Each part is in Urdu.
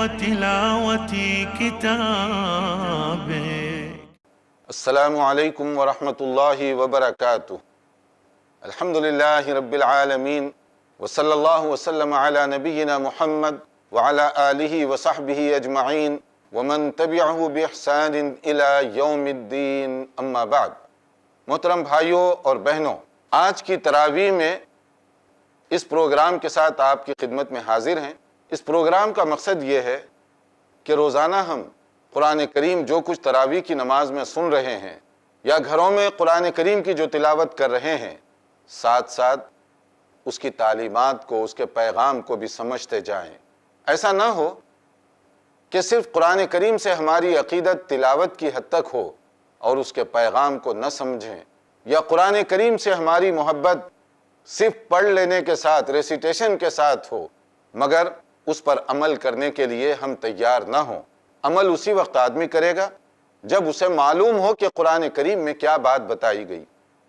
وتلاوة كتابك. السلام علیکم ورحمۃ اللہ وبرکاتہ. الحمد للہ رب العالمین وصلی اللہ وسلم علی نبینا محمد وعلی آلہ وصحبہ اجمعین ومن تبعہ باحسان الی یوم الدین، اما بعد. محترم بھائیوں اور بہنوں، آج کی تراویح میں اس پروگرام کے ساتھ آپ کی خدمت میں حاضر ہیں. اس پروگرام کا مقصد یہ ہے کہ روزانہ ہم قرآن کریم جو کچھ تراویح کی نماز میں سن رہے ہیں یا گھروں میں قرآن کریم کی جو تلاوت کر رہے ہیں، ساتھ ساتھ اس کی تعلیمات کو، اس کے پیغام کو بھی سمجھتے جائیں. ایسا نہ ہو کہ صرف قرآن کریم سے ہماری عقیدت تلاوت کی حد تک ہو اور اس کے پیغام کو نہ سمجھیں، یا قرآن کریم سے ہماری محبت صرف پڑھ لینے کے ساتھ، ریسیٹیشن کے ساتھ ہو، مگر اس پر عمل کرنے کے لیے ہم تیار نہ ہوں. عمل اسی وقت آدمی کرے گا جب اسے معلوم ہو کہ قرآن کریم میں کیا بات بتائی گئی.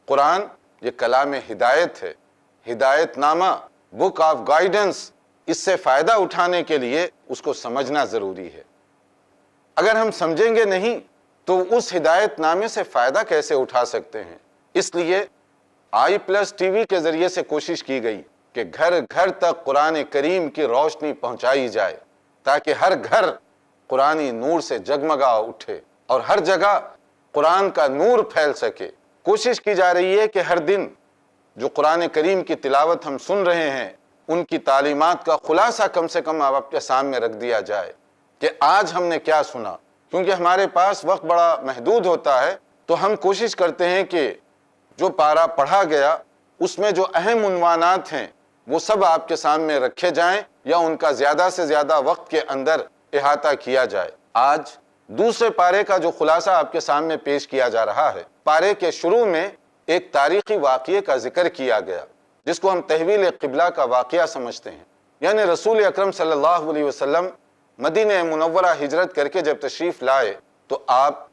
قرآن یہ کلام ہدایت ہے، ہدایت نامہ، بک آف گائیڈنس. اس سے فائدہ اٹھانے کے لیے اس کو سمجھنا ضروری ہے. اگر ہم سمجھیں گے نہیں تو اس ہدایت نامے سے فائدہ کیسے اٹھا سکتے ہیں؟ اس لیے آئی پلس ٹی وی کے ذریعے سے کوشش کی گئی کہ گھر گھر تک قرآن کریم کی روشنی پہنچائی جائے، تاکہ ہر گھر قرآنی نور سے جگمگا اٹھے اور ہر جگہ قرآن کا نور پھیل سکے. کوشش کی جا رہی ہے کہ ہر دن جو قرآن کریم کی تلاوت ہم سن رہے ہیں ان کی تعلیمات کا خلاصہ کم سے کم آپ کے سامنے رکھ دیا جائے کہ آج ہم نے کیا سنا. کیونکہ ہمارے پاس وقت بڑا محدود ہوتا ہے، تو ہم کوشش کرتے ہیں کہ جو پارہ پڑھا گیا اس میں جو اہم عنوانات ہیں وہ سب آپ کے سامنے رکھے جائیں یا ان کا زیادہ سے زیادہ وقت کے اندر احاطہ کیا جائے. آج دوسرے پارے کا جو خلاصہ آپ کے سامنے پیش کیا جا رہا ہے. پارے کے شروع میں ایک تاریخی واقعے کا ذکر کیا گیا جس کو ہم تحویل قبلہ کا واقعہ سمجھتے ہیں. یعنی رسول اکرم صلی اللہ علیہ وسلم مدینہ منورہ ہجرت کر کے جب تشریف لائے تو آپ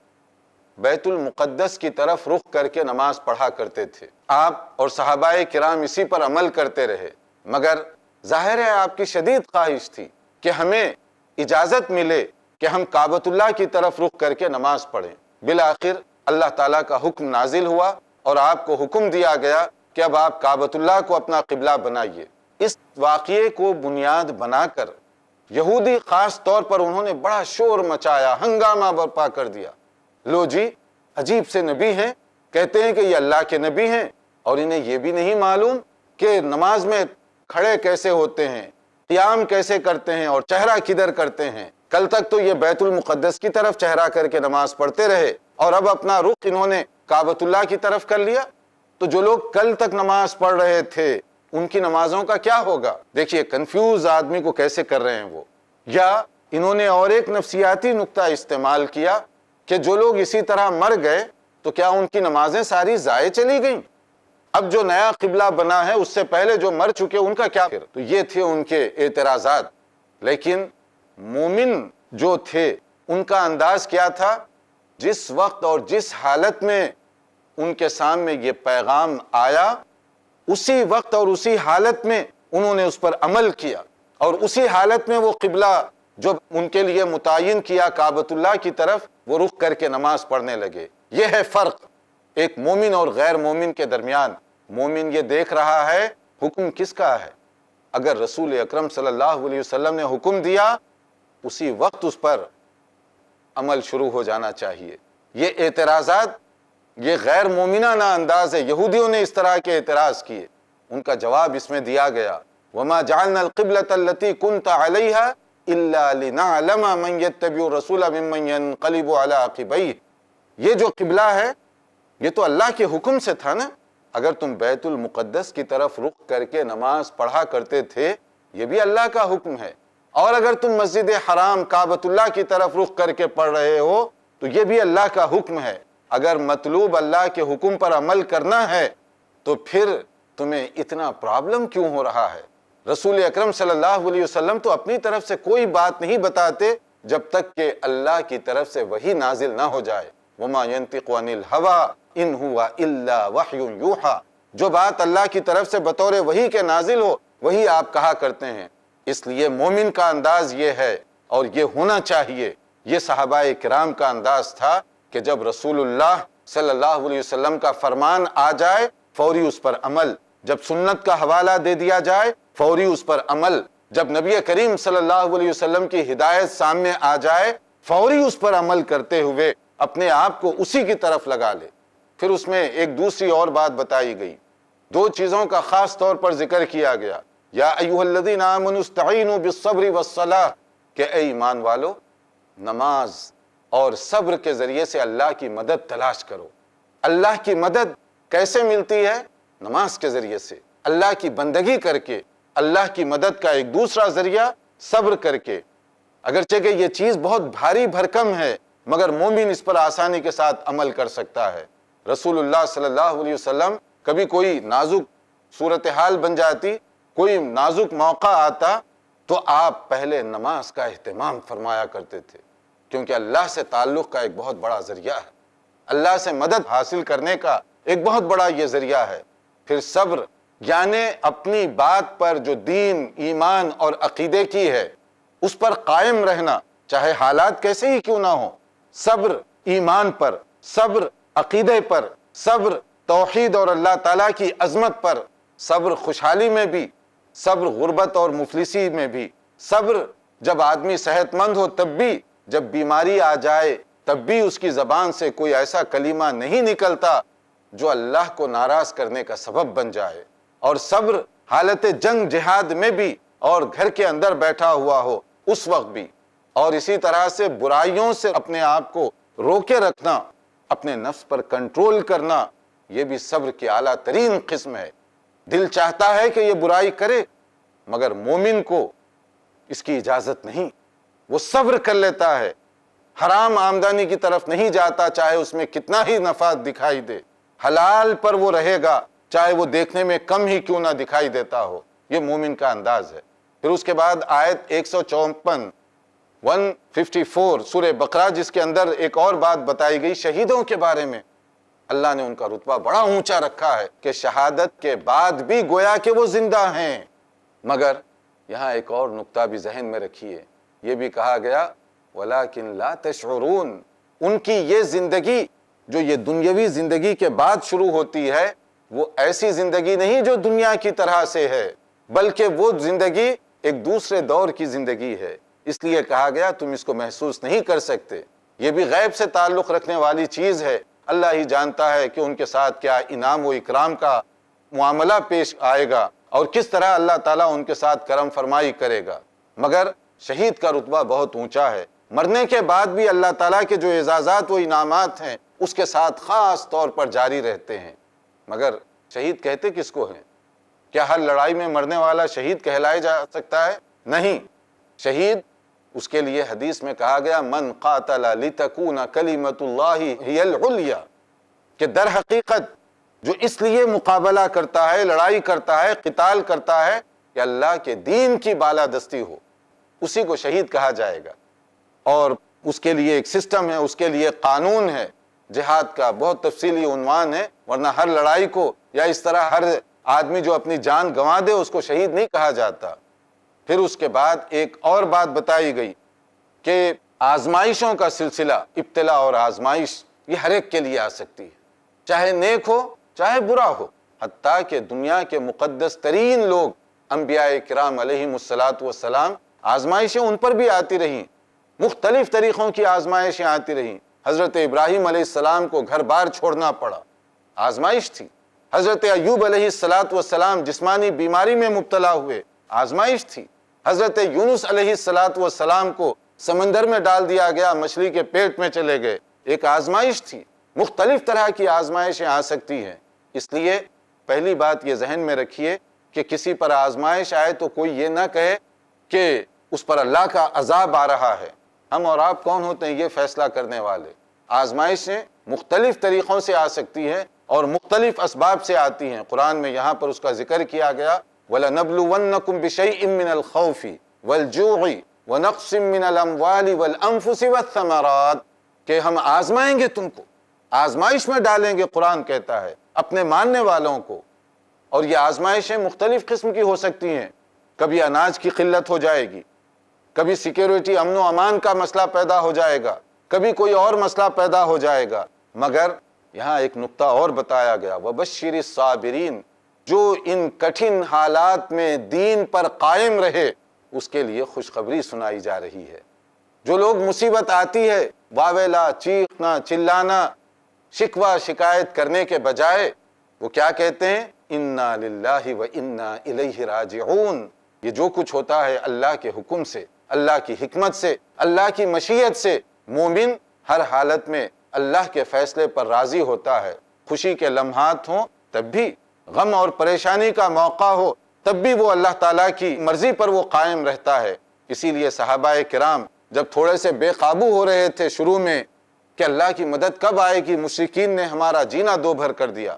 بیت المقدس کی طرف رخ کر کے نماز پڑھا کرتے تھے. آپ اور صحابہ کرام اسی پر عمل کرتے رہے، مگر ظاہر ہے آپ کی شدید خواہش تھی کہ ہمیں اجازت ملے کہ ہم کعبۃ اللہ کی طرف رخ کر کے نماز پڑھیں. بالآخر اللہ تعالیٰ کا حکم نازل ہوا اور آپ کو حکم دیا گیا کہ اب آپ کعبۃ اللہ کو اپنا قبلہ بنائیے. اس واقعے کو بنیاد بنا کر یہودی خاص طور پر انہوں نے بڑا شور مچایا، ہنگامہ برپا کر دیا. لو جی، عجیب سے نبی ہیں، کہتے ہیں کہ یہ اللہ کے نبی ہیں اور انہیں یہ بھی نہیں معلوم کہ نماز میں کھڑے کیسے ہوتے ہیں، قیام کیسے کرتے ہیں اور چہرہ کدھر کرتے ہیں. کل تک تو یہ بیت المقدس کی طرف چہرہ کر کے نماز پڑھتے رہے اور اب اپنا رخ انہوں نے کعبۃ اللہ کی طرف کر لیا. تو جو لوگ کل تک نماز پڑھ رہے تھے ان کی نمازوں کا کیا ہوگا؟ دیکھیے کنفیوز آدمی کو کیسے کر رہے ہیں وہ. یا انہوں نے اور ایک نفسیاتی نکتہ استعمال کیا کہ جو لوگ اسی طرح مر گئے تو کیا ان کی نمازیں ساری ضائع چلی گئیں؟ اب جو نیا قبلہ بنا ہے اس سے پہلے جو مر چکے ان کا کیا؟ تو یہ تھے ان کے اعتراضات. لیکن مومن جو تھے ان کا انداز کیا تھا؟ جس وقت اور جس حالت میں ان کے سامنے یہ پیغام آیا اسی وقت اور اسی حالت میں انہوں نے اس پر عمل کیا اور اسی حالت میں وہ قبلہ جو ان کے لیے متعین کیا کعبۃ اللہ کی طرف وہ رخ کر کے نماز پڑھنے لگے. یہ ہے فرق ایک مومن اور غیر مومن کے درمیان. مومن یہ دیکھ رہا ہے حکم کس کا ہے. اگر رسول اکرم صلی اللہ علیہ وسلم نے حکم دیا اسی وقت اس پر عمل شروع ہو جانا چاہیے. یہ اعتراضات یہ غیر مومنانہ انداز ہے. یہودیوں نے اس طرح کے اعتراض کیے، ان کا جواب اس میں دیا گیا وَمَا جَعَلْنَا الْقِبْلَةَ الَّتِي كُنْتَ عَلَيْهَا إِلَّا لِنَعْلَمَ مَنْ يَتَّبِعُ الرَّسُولَ مِمَّنْ يَنْقَلِبُ عَلَىٰ عَقِبَيْهِ. یہ جو قبلہ ہے یہ تو اللہ کے حکم سے تھا نا. اگر تم بیت المقدس کی طرف رخ کر کے نماز پڑھا کرتے تھے یہ بھی اللہ کا حکم ہے، اور اگر تم مسجد حرام کعبۃ اللہ کی طرف رخ کر کے پڑھ رہے ہو تو یہ بھی اللہ کا حکم ہے. اگر مطلوب اللہ کے حکم پر عمل کرنا ہے تو پھر تمہیں اتنا پرابلم کیوں ہو رہا ہے؟ رسول اکرم صلی اللہ علیہ وسلم تو اپنی طرف سے کوئی بات نہیں بتاتے جب تک کہ اللہ کی طرف سے وحی نازل نہ ہو جائے. وَمَا يَنْطِقُ عَنِ الْهَوَىٰ إِنْ هُوَ إِلَّا وَحْيٌ يُوحَىٰ. جو بات اللہ کی طرف سے بطور وحی کے نازل ہو وہی آپ کہا کرتے ہیں. اس لیے مومن کا انداز یہ ہے اور یہ ہونا چاہیے۔ یہ صحابہ کرام کا انداز تھا کہ جب رسول اللہ صلی اللہ علیہ وسلم کا فرمان آ جائے فوری اس پر عمل، جب سنت کا حوالہ دے دیا جائے فوری اس پر عمل، جب نبی کریم صلی اللہ علیہ وسلم کی ہدایت سامنے آ جائے فوری اس پر عمل کرتے ہوئے اپنے آپ کو اسی کی طرف لگا لے۔ پھر اس میں ایک دوسری اور بات بتائی گئی، دو چیزوں کا خاص طور پر ذکر کیا گیا، یا ایھا الذین آمنوا استعینوا بالصبر والصلاۃ، کہ اے ایمان والو نماز اور صبر کے ذریعے سے اللہ کی مدد تلاش کرو۔ اللہ کی مدد کیسے ملتی ہے؟ نماز کے ذریعے سے، اللہ کی بندگی کر کے۔ اللہ کی مدد کا ایک دوسرا ذریعہ صبر کر کے، اگرچہ کہ یہ چیز بہت بھاری بھرکم ہے مگر مومن اس پر آسانی کے ساتھ عمل کر سکتا ہے۔ رسول اللہ صلی اللہ علیہ وسلم کبھی کوئی نازک صورتحال بن جاتی، کوئی نازک موقع آتا تو آپ پہلے نماز کا اہتمام فرمایا کرتے تھے، کیونکہ اللہ سے تعلق کا ایک بہت بڑا ذریعہ ہے، اللہ سے مدد حاصل کرنے کا ایک بہت بڑا یہ ذریعہ ہے۔ پھر صبر یعنی اپنی بات پر جو دین، ایمان اور عقیدے کی ہے اس پر قائم رہنا، چاہے حالات کیسے ہی کیوں نہ ہوں۔ صبر ایمان پر، صبر عقیدے پر، صبر توحید اور اللہ تعالیٰ کی عظمت پر، صبر خوشحالی میں بھی، صبر غربت اور مفلسی میں بھی، صبر جب آدمی صحت مند ہو تب بھی، جب بیماری آ جائے تب بھی اس کی زبان سے کوئی ایسا کلمہ نہیں نکلتا جو اللہ کو ناراض کرنے کا سبب بن جائے، اور صبر حالت جنگ جہاد میں بھی اور گھر کے اندر بیٹھا ہوا ہو اس وقت بھی، اور اسی طرح سے برائیوں سے اپنے آپ کو روکے رکھنا، اپنے نفس پر کنٹرول کرنا، یہ بھی صبر کی اعلیٰ ترین قسم ہے۔ دل چاہتا ہے کہ یہ برائی کرے مگر مومن کو اس کی اجازت نہیں، وہ صبر کر لیتا ہے، حرام آمدنی کی طرف نہیں جاتا چاہے اس میں کتنا ہی نفع دکھائی دے، حلال پر وہ رہے گا چاہے وہ دیکھنے میں کم ہی کیوں نہ دکھائی دیتا ہو۔ یہ مومن کا انداز ہے۔ پھر اس کے بعد آیت 154 154 سورہ بقرہ، جس کے اندر ایک اور بات بتائی گئی شہیدوں کے بارے میں۔ اللہ نے ان کا رتبہ بڑا اونچا رکھا ہے کہ شہادت کے بعد بھی گویا کہ وہ زندہ ہیں، مگر یہاں ایک اور نقطہ بھی ذہن میں رکھیے، یہ بھی کہا گیا وَلَكِنْ لَا تَشْعُرُونَ، ان کی یہ زندگی جو یہ دنیاوی زندگی کے بعد شروع ہوتی ہے وہ ایسی زندگی نہیں جو دنیا کی طرح سے ہے، بلکہ وہ زندگی ایک دوسرے دور کی زندگی ہے، اس لیے کہا گیا تم اس کو محسوس نہیں کر سکتے۔ یہ بھی غیب سے تعلق رکھنے والی چیز ہے، اللہ ہی جانتا ہے کہ ان کے ساتھ کیا انعام و اکرام کا معاملہ پیش آئے گا اور کس طرح اللہ تعالیٰ ان کے ساتھ کرم فرمائی کرے گا، مگر شہید کا رتبہ بہت اونچا ہے۔ مرنے کے بعد بھی اللہ تعالیٰ کے جو اعزازات و انعامات ہیں اس کے ساتھ خاص طور پر جاری رہتے ہیں۔ مگر شہید کہتے کس کو ہیں؟ کیا ہر لڑائی میں مرنے والا شہید کہلایا جا سکتا ہے؟ نہیں، شہید اس کے لیے حدیث میں کہا گیا من قاتل لتکون کلمۃ اللہ ہی العلیٰ، کہ در حقیقت جو اس لیے مقابلہ کرتا ہے، لڑائی کرتا ہے، قتال کرتا ہے کہ اللہ کے دین کی بالادستی ہو، اسی کو شہید کہا جائے گا۔ اور اس کے لیے ایک سسٹم ہے، اس کے لیے قانون ہے، جہاد کا بہت تفصیلی عنوان ہے، ورنہ ہر لڑائی کو یا اس طرح ہر آدمی جو اپنی جان گنوا دے اس کو شہید نہیں کہا جاتا۔ پھر اس کے بعد ایک اور بات بتائی گئی کہ آزمائشوں کا سلسلہ، ابتلا اور آزمائش یہ ہر ایک کے لیے آ سکتی ہے، چاہے نیک ہو چاہے برا ہو، حتیٰ کہ دنیا کے مقدس ترین لوگ انبیاء کرام علیہم الصلاۃ والسلام، آزمائشیں ان پر بھی آتی رہیں، مختلف طریقوں کی آزمائشیں آتی رہیں۔ حضرت ابراہیم علیہ السلام کو گھر بار چھوڑنا پڑا، آزمائش تھی۔ حضرت ایوب علیہ الصلاۃ والسلام جسمانی بیماری میں مبتلا ہوئے، آزمائش تھی۔ حضرت یونس علیہ الصلاۃ والسلام کو سمندر میں ڈال دیا گیا، مچھلی کے پیٹ میں چلے گئے، ایک آزمائش تھی۔ مختلف طرح کی آزمائشیں آ سکتی ہیں، اس لیے پہلی بات یہ ذہن میں رکھیے کہ کسی پر آزمائش آئے تو کوئی یہ نہ کہے کہ اس پر اللہ کا عذاب آ رہا ہے۔ ہم اور آپ کون ہوتے ہیں یہ فیصلہ کرنے والے؟ آزمائشیں مختلف طریقوں سے آ سکتی ہیں اور مختلف اسباب سے آتی ہیں۔ قرآن میں یہاں پر اس کا ذکر کیا گیا وَلَنَبْلُوَنَّكُمْ بِشَيْءٍ مِّنَ الْخَوْفِ وَالْجُوعِ وَنَقْصٍ مِّنَ الْأَمْوَالِ وَالْأَنفُسِ وَالثَّمَرَاتِ، کہ ہم آزمائیں گے تم کو، آزمائش میں ڈالیں گے، قرآن کہتا ہے اپنے ماننے والوں کو۔ اور یہ آزمائشیں مختلف قسم کی ہو سکتی ہیں، کبھی اناج کی قلت ہو جائے گی، کبھی سیکیورٹی امن و امان کا مسئلہ پیدا ہو جائے گا، کبھی کوئی اور مسئلہ پیدا ہو جائے گا، مگر یہاں ایک نقطہ اور بتایا گیا، وَبَشِّرِ الصَّابِرِينَ، جو ان کٹھن حالات میں دین پر قائم رہے اس کے لیے خوشخبری سنائی جا رہی ہے۔ جو لوگ مصیبت آتی ہے واویلا، چیخنا، چلانا، شکوہ شکایت کرنے کے بجائے وہ کیا کہتے ہیں؟ اِنَّا لِلَّهِ وَإِنَّا إِلَيْهِ راجعون، یہ جو کچھ ہوتا ہے اللہ کے حکم سے، اللہ کی حکمت سے، اللہ کی مشیت سے۔ مومن ہر حالت میں اللہ کے فیصلے پر راضی ہوتا ہے، خوشی کے لمحات ہوں تب بھی، غم اور پریشانی کا موقع ہو تب بھی وہ اللہ تعالیٰ کی مرضی پر وہ قائم رہتا ہے۔ اسی لیے صحابہ کرام جب تھوڑے سے بے قابو ہو رہے تھے شروع میں کہ اللہ کی مدد کب آئے گی، مشرکین نے ہمارا جینا دو بھر کر دیا،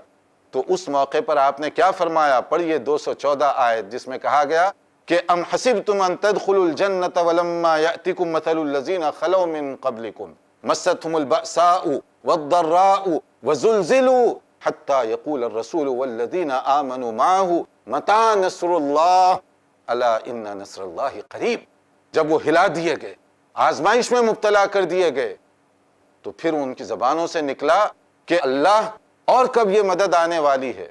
تو اس موقع پر آپ نے کیا فرمایا؟ پڑھیے 214 آیت، جس میں کہا گیا کہ ام حسبتم ان تدخلوا الجنۃ ولما یأتکم مثل الذین خلوا من قبلکم مستهم البأساء والضراء وزلزلوا حتى يقول الرسول والذین آمنوا معه متى نصر اللہ الا ان نصر اللہ قریب۔ جب وہ ہلا دیے گئے، آزمائش میں مبتلا کر دیے گئے، تو پھر ان کی زبانوں سے نکلا کہ اللہ اور کب یہ مدد آنے والی ہے،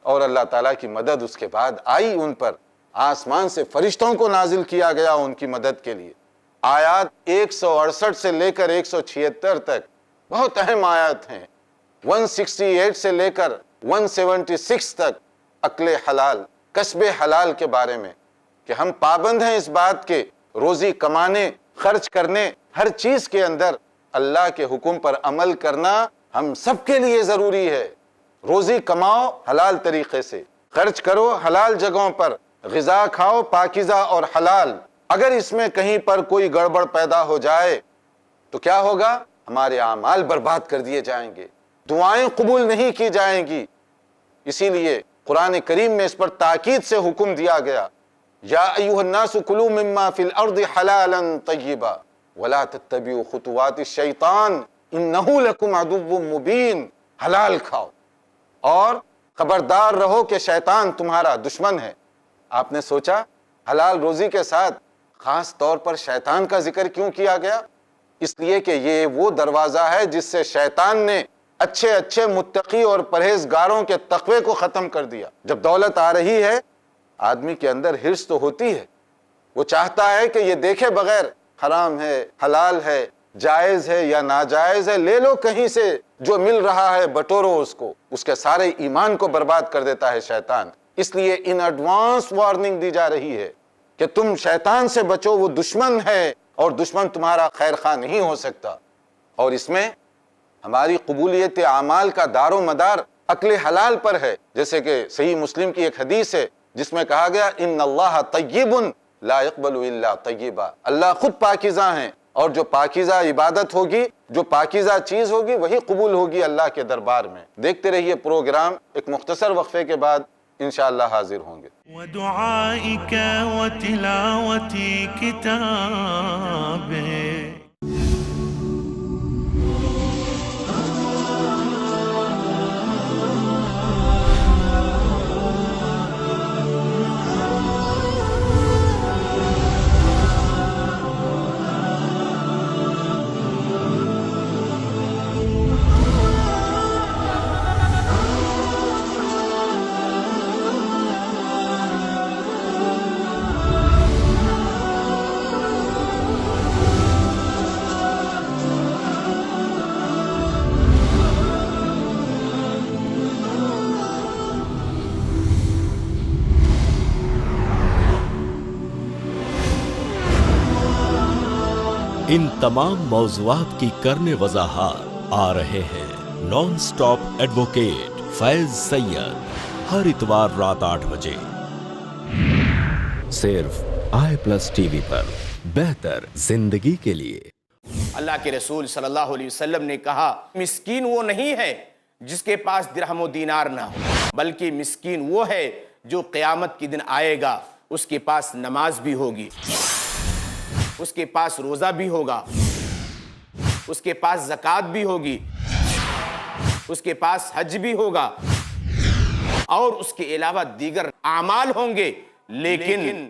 اور اللہ تعالیٰ کی مدد اس کے بعد آئی ان پر، آسمان سے فرشتوں کو نازل کیا گیا ان کی مدد کے لیے۔ آیات 168 سے لے کر 176 تک بہت اہم آیات ہیں، 168 سے لے کر 176 تک عقل حلال، کسب حلال کے بارے میں، کہ ہم پابند ہیں اس بات کے، روزی کمانے، خرچ کرنے، ہر چیز کے اندر اللہ کے حکم پر عمل کرنا ہم سب کے لیے ضروری ہے۔ روزی کماؤ حلال طریقے سے، خرچ کرو حلال جگہوں پر، غذا کھاؤ پاکیزہ اور حلال۔ اگر اس میں کہیں پر کوئی گڑبڑ پیدا ہو جائے تو کیا ہوگا؟ ہمارے اعمال برباد کر دیے جائیں گے، دعائیں قبول نہیں کی جائیں گی۔ اسی لیے قرآن کریم میں اس پر تاکید سے حکم دیا گیا، یا ایھا الناس کلوا مما فی الارض حلالا طیبا ولا تتبعوا خطوات الشیطان انہ لکم عدو مبین۔ حلال کھاؤ اور خبردار رہو کہ شیطان تمہارا دشمن ہے۔ آپ نے سوچا حلال روزی کے ساتھ خاص طور پر شیطان کا ذکر کیوں کیا گیا؟ اس لیے کہ یہ وہ دروازہ ہے جس سے شیطان نے اچھے اچھے متقی اور پرہیزگاروں کے تقوی کو ختم کر دیا۔ جب دولت آ رہی ہے آدمی کے اندر ہرس تو ہوتی ہے، وہ چاہتا ہے کہ یہ دیکھے بغیر حرام ہے، حلال ہے، جائز ہے یا ناجائز ہے، لے لو کہیں سے، جو مل رہا ہے بٹورو اس کو۔ اس کے سارے ایمان کو برباد کر دیتا ہے شیطان۔ اس لیے ان ایڈوانس وارننگ دی جا رہی ہے کہ تم شیطان سے بچو، وہ دشمن ہے اور دشمن تمہارا خیر خواہ نہیں ہو سکتا۔ اور اس میں ہماری قبولیت اعمال کا دار و مدار عقل حلال پر ہے، جیسے کہ صحیح مسلم کی ایک حدیث ہے جس میں کہا گیا ان اللہ طیب لا يقبل الا طیبا، اللہ خود پاکیزہ ہیں، اور جو پاکیزہ عبادت ہوگی، جو پاکیزہ چیز ہوگی وہی قبول ہوگی اللہ کے دربار میں۔ دیکھتے رہیے پروگرام، ایک مختصر وقفے کے بعد انشاءاللہ حاضر ہوں گے۔ ودعائك وتلاوة كتابه ان تمام موضوعات کی کرنے وضاحت آ رہے ہیں نان سٹاپ ایڈوکیٹ فیض سید، ہر اتوار رات 8 بجے صرف i+TV پر، بہتر زندگی کے لیے۔ اللہ کے رسول صلی اللہ علیہ وسلم نے کہا مسکین وہ نہیں ہے جس کے پاس درہم و دینار نہ ہو، بلکہ مسکین وہ ہے جو قیامت کے دن آئے گا، اس کے پاس نماز بھی ہوگی، اس کے پاس روزہ بھی ہوگا، اس کے پاس زکوٰۃ بھی ہوگی، اس کے پاس حج بھی ہوگا، اور اس کے علاوہ دیگر اعمال ہوں گے، لیکن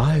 i+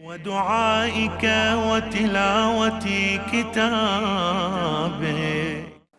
ودعائك وتلاوتي كتابه।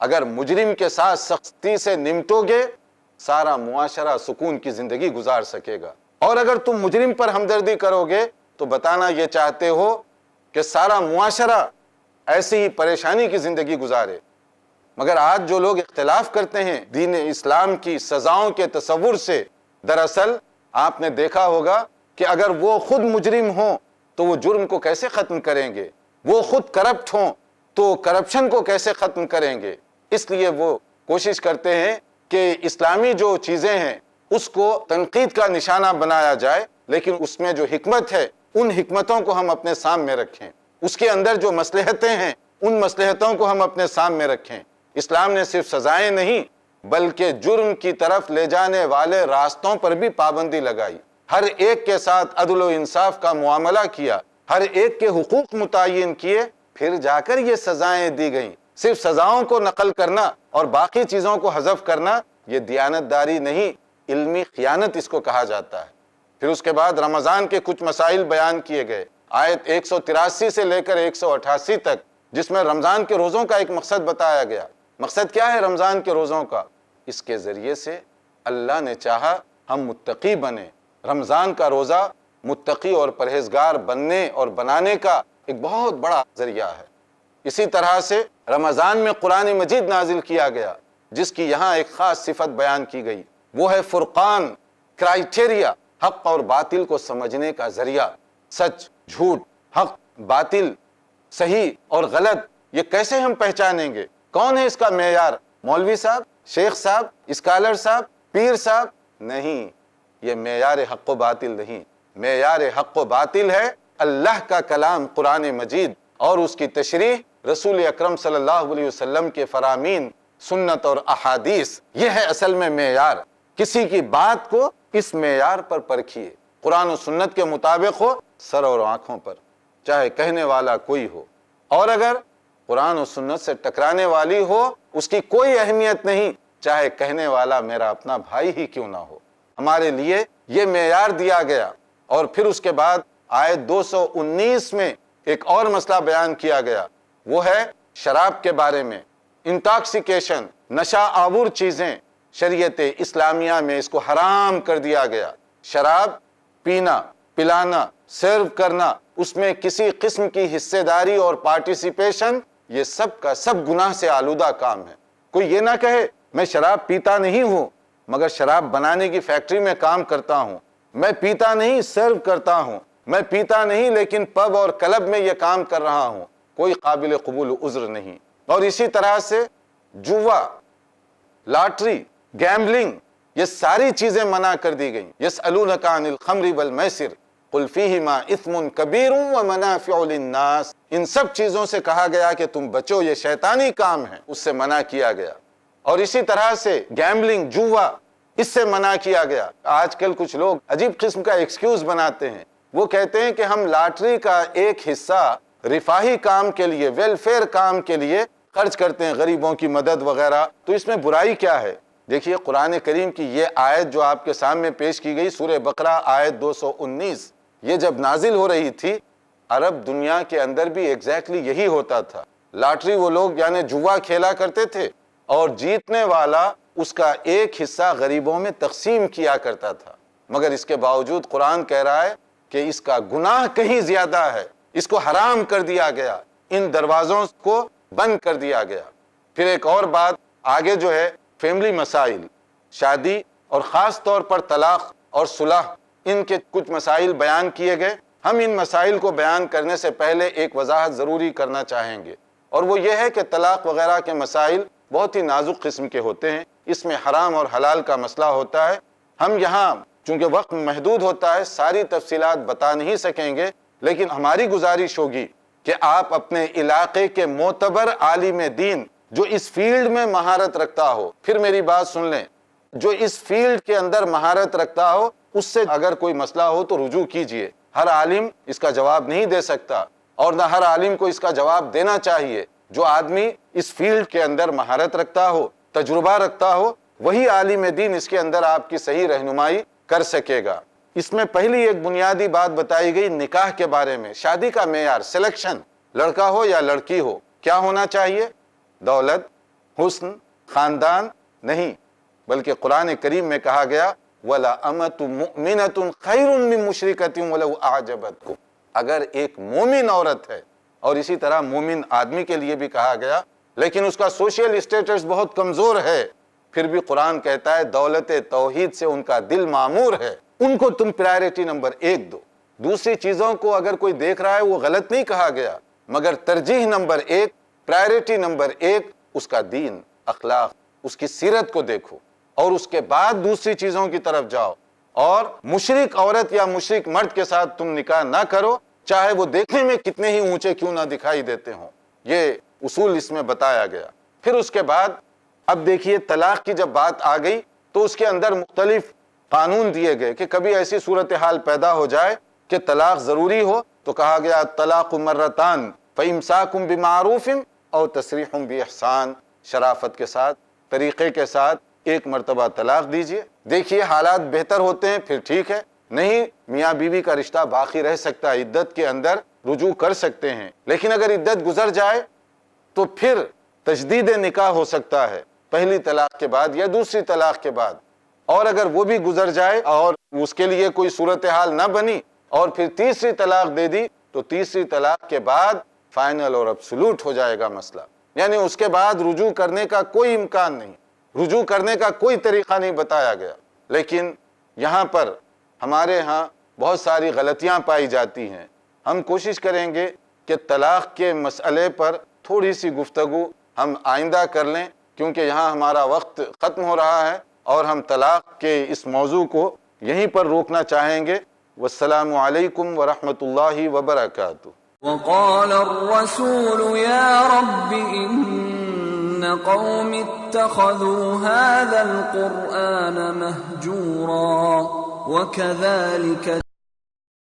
اگر مجرم کے ساتھ سختی سے نمٹو گے سارا معاشرہ سکون کی زندگی گزار سکے گا، اور اگر تم مجرم پر ہمدردی کرو گے تو بتانا یہ چاہتے ہو کہ سارا معاشرہ ایسی ہی پریشانی کی زندگی گزارے۔ مگر آج جو لوگ اختلاف کرتے ہیں دین اسلام کی سزاؤں کے تصور سے، دراصل آپ نے دیکھا ہوگا کہ اگر وہ خود مجرم ہوں تو وہ جرم کو کیسے ختم کریں گے، وہ خود کرپٹ ہوں تو کرپشن کو کیسے ختم کریں گے۔ اس لیے وہ کوشش کرتے ہیں کہ اسلامی جو چیزیں ہیں اس کو تنقید کا نشانہ بنایا جائے، لیکن اس میں جو حکمت ہے ان حکمتوں کو ہم اپنے سامنے رکھیں، اس کے اندر جو مصلحتیں ہیں ان مصلحتوں کو ہم اپنے سامنے رکھیں۔ اسلام نے صرف سزائیں نہیں بلکہ جرم کی طرف لے جانے والے راستوں پر بھی پابندی لگائی، ہر ایک کے ساتھ عدل و انصاف کا معاملہ کیا، ہر ایک کے حقوق متعین کیے، پھر جا کر یہ سزائیں دی گئیں۔ صرف سزاؤں کو نقل کرنا اور باقی چیزوں کو حذف کرنا یہ دیانتداری نہیں، علمی خیانت اس کو کہا جاتا ہے۔ پھر اس کے بعد رمضان کے کچھ مسائل بیان کیے گئے، آیت 183 سے لے کر 188 تک، جس میں رمضان کے روزوں کا ایک مقصد بتایا گیا۔ مقصد کیا ہے رمضان کے روزوں کا؟ اس کے ذریعے سے اللہ نے چاہا ہم متقی بنیں۔ رمضان کا روزہ متقی اور پرہیزگار بننے اور بنانے کا ایک بہت بڑا ذریعہ ہے۔ اسی طرح سے رمضان میں قرآن مجید نازل کیا گیا، جس کی یہاں ایک خاص صفت بیان کی گئی، وہ ہے فرقان، کرائیٹیریا، حق اور باطل کو سمجھنے کا ذریعہ۔ سچ، جھوٹ، حق، باطل، صحیح اور غلط، یہ کیسے ہم پہچانیں گے؟ کون ہے اس کا معیار؟ مولوی صاحب، شیخ صاحب، اسکالر صاحب، پیر صاحب؟ نہیں، یہ معیار حق و باطل نہیں۔ معیار حق و باطل ہے اللہ کا کلام قرآن مجید اور اس کی تشریح رسول اکرم صلی اللہ علیہ وسلم کے فرامین، سنت اور احادیث۔ یہ ہے اصل میں معیار۔ کسی کی بات کو اس معیار پر پرکھیے، قرآن و سنت کے مطابق ہو، سر اور آنکھوں پر، چاہے کہنے والا کوئی ہو، اور اگر قرآن و سنت سے ٹکرانے والی ہو اس کی کوئی اہمیت نہیں، چاہے کہنے والا میرا اپنا بھائی ہی کیوں نہ ہو۔ ہمارے لیے یہ معیار دیا گیا۔ اور پھر اس کے بعد آیت 219 میں ایک اور مسئلہ بیان کیا گیا، وہ ہے شراب کے بارے میں۔ انٹاکسیکیشن، نشہ آور چیزیں، شریعت اسلامیہ میں اس کو حرام کر دیا گیا۔ شراب پینا، پلانا، سرو کرنا، اس میں کسی قسم کی حصے داری اور پارٹیسپیشن، یہ سب کا سب گناہ سے آلودہ کام ہے۔ کوئی یہ نہ کہے میں شراب پیتا نہیں ہوں مگر شراب بنانے کی فیکٹری میں کام کرتا ہوں، میں پیتا نہیں سرو کرتا ہوں، میں پیتا نہیں لیکن پب اور کلب میں یہ کام کر رہا ہوں، کوئی قابل قبول عذر نہیں۔ اور اسی طرح سے جوا، لاٹری، گیمبلنگ، یہ ساری چیزیں منع کر دی گئیں۔ یسألونک عن الخمر والمیسر قل فیہما اثم کبیر ومنافع للناس، ان سب چیزوں سے کہا گیا کہ تم بچو، یہ شیطانی کام ہے، اس سے منع کیا گیا۔ اور اسی طرح سے گیمبلنگ، جوا، اس سے منع کیا گیا۔ آج کل کچھ لوگ عجیب قسم کا ایکسکیوز بناتے ہیں، وہ کہتے ہیں کہ ہم لاٹری کا ایک حصہ رفاہی کام کے لیے، ویلفیئر کام کے لیے خرچ کرتے ہیں، غریبوں کی مدد وغیرہ، تو اس میں برائی کیا ہے؟ دیکھیے قرآن کریم کی یہ آیت جو آپ کے سامنے پیش کی گئی، سورہ بقرہ آیت 219، یہ جب نازل ہو رہی تھی عرب دنیا کے اندر بھی ایگزیکٹلی یہی ہوتا تھا۔ لاٹری وہ لوگ یعنی جوا کھیلا کرتے تھے اور جیتنے والا اس کا ایک حصہ غریبوں میں تقسیم کیا کرتا تھا، مگر اس کے باوجود قرآن کہہ رہا ہے کہ اس کا گناہ کہیں زیادہ ہے، اس کو حرام کر دیا گیا، ان دروازوں کو بند کر دیا گیا۔ پھر ایک اور بات آگے جو ہے، فیملی مسائل، شادی اور خاص طور پر طلاق اور صلح، ان کے کچھ مسائل بیان کیے گئے۔ ہم ان مسائل کو بیان کرنے سے پہلے ایک وضاحت ضروری کرنا چاہیں گے، اور وہ یہ ہے کہ طلاق وغیرہ کے مسائل بہت ہی نازک قسم کے ہوتے ہیں، اس میں حرام اور حلال کا مسئلہ ہوتا ہے۔ ہم یہاں چونکہ وقت محدود ہوتا ہے ساری تفصیلات بتا نہیں سکیں گے، لیکن ہماری گزارش ہوگی کہ آپ اپنے علاقے کے معتبر عالم دین جو اس فیلڈ میں مہارت رکھتا ہو، پھر میری بات سن لیں، جو اس فیلڈ کے اندر مہارت رکھتا ہو اس سے اگر کوئی مسئلہ ہو تو رجوع کیجئے۔ ہر عالم اس کا جواب نہیں دے سکتا، اور نہ ہر عالم کو اس کا جواب دینا چاہیے۔ جو آدمی اس فیلڈ کے اندر مہارت رکھتا ہو، تجربہ رکھتا ہو، وہی عالم دین اس کے اندر آپ کی صحیح رہنمائی کر سکے گا۔ اس میں پہلی ایک بنیادی بات بتائی گئی نکاح کے بارے میں، شادی کا معیار، سلیکشن، لڑکا ہو یا لڑکی ہو، کیا ہونا چاہیے؟ دولت، حسن، خاندان نہیں، بلکہ قرآن کریم میں کہا گیا وَلَأَمَةٌ مُؤْمِنَةٌ خَيْرٌ مِّن مُشْرِكَةٍ وَلَوْ أَعْجَبَتْكُمْ۔ اگر ایک مومن عورت ہے، اور اسی طرح مومن آدمی کے لیے بھی کہا گیا، لیکن اس کا سوشل اسٹیٹس بہت کمزور ہے، پھر بھی قرآن کہتا ہے دولت توحید سے ان کا دل معمور ہے، ان کو تم پرائرٹی نمبر 1 دو۔ دوسری چیزوں کو اگر کوئی دیکھ رہا ہے وہ غلط نہیں کہا گیا، مگر ترجیح نمبر 1، پرائرٹی نمبر 1 اس کا دین، اخلاق، اس کی سیرت کو دیکھو، اور اس کے بعد دوسری چیزوں کی طرف جاؤ۔ اور مشرک عورت یا مشرک مرد کے ساتھ تم نکاح نہ کرو، چاہے وہ دیکھنے میں کتنے ہی اونچے کیوں نہ دکھائی دیتے ہوں۔ یہ اصول اس میں بتایا گیا۔ پھر اس کے بعد اب دیکھیے طلاق کی جب بات آ گئی تو اس کے اندر مختلف قانون دیے گئے کہ کبھی ایسی صورتحال پیدا ہو جائے کہ طلاق ضروری ہو تو کہا گیا طلاق مرتان فامساک بمعروف او تسریح باحسان، شرافت کے ساتھ، طریقے کے ساتھ ایک مرتبہ طلاق دیجئے۔ دیکھیے حالات بہتر ہوتے ہیں پھر ٹھیک ہے، نہیں میاں بیوی کا رشتہ باقی رہ سکتا ہے، عدت کے اندر رجوع کر سکتے ہیں، لیکن اگر عدت گزر جائے تو پھر تجدید نکاح ہو سکتا ہے، پہلی طلاق کے بعد یا دوسری طلاق کے بعد، اور اگر وہ بھی گزر جائے اور اس کے لیے کوئی صورتحال نہ بنی اور پھر تیسری طلاق دے دی تو تیسری طلاق کے بعد فائنل اور ابسولوٹ ہو جائے گا مسئلہ، یعنی اس کے بعد رجوع کرنے کا کوئی امکان نہیں، رجوع کرنے کا کوئی طریقہ نہیں بتایا گیا۔ لیکن یہاں پر ہمارے ہاں بہت ساری غلطیاں پائی جاتی ہیں۔ ہم کوشش کریں گے کہ طلاق کے مسئلے پر تھوڑی سی گفتگو ہم آئندہ کر لیں، کیونکہ یہاں ہمارا وقت ختم ہو رہا ہے اور ہم طلاق کے اس موضوع کو یہیں پر روکنا چاہیں گے۔ والسلام علیکم ورحمۃ اللہ وبرکاتہ۔ وقال الرسول يا رب إن قوم اتخذوا هذا القرآن مهجورا وكذلك